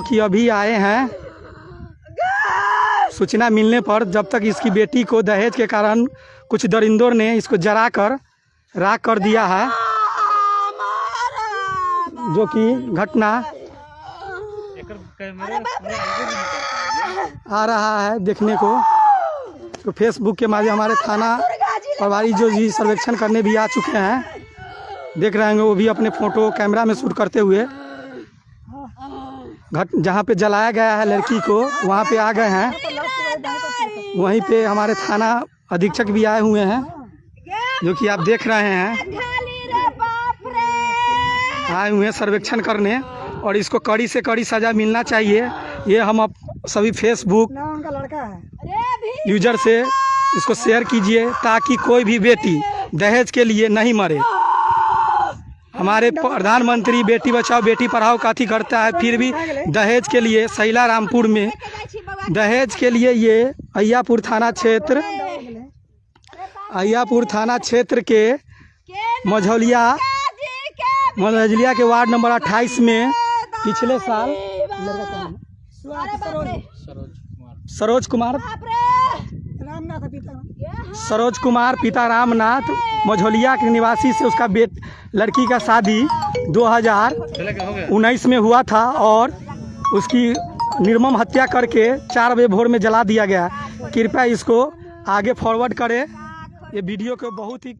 कि अभी आए हैं सूचना मिलने पर। जब तक इसकी बेटी को दहेज के कारण कुछ दरिंदों ने इसको जला कर राख कर दिया है, जो कि घटना आ रहा है देखने को। तो फेसबुक के माध्यम हमारे थाना प्रभारी जो जी सर्वेक्षण करने भी आ चुके हैं, देख रहे हैं वो भी अपने फ़ोटो कैमरा में शूट करते हुए। जहाँ पे जलाया गया है लड़की को वहाँ पे आ गए हैं। वहीं पे हमारे थाना अधीक्षक भी आए हुए हैं, जो कि आप देख रहे हैं, आए हुए हैं सर्वेक्षण करने। और इसको कड़ी से कड़ी सज़ा मिलना चाहिए। ये हम अब सभी फेसबुक यूजर से इसको शेयर कीजिए ताकि कोई भी बेटी दहेज के लिए नहीं मरे। हमारे प्रधानमंत्री बेटी बचाओ बेटी पढ़ाओ का करता है, फिर भी दहेज के लिए सैला रामपुर में दहेज के लिए ये अय्यापुर थाना क्षेत्र के मझौलिया के वार्ड नंबर 28 में पिछले साल सरोज कुमार पिता रामनाथ मझौलिया के निवासी से उसका लड़की का शादी 2019 में हुआ था और उसकी निर्मम हत्या करके 4 बजे भोर में जला दिया गया। कृपया इसको आगे फॉरवर्ड करें। ये वीडियो को बहुत ही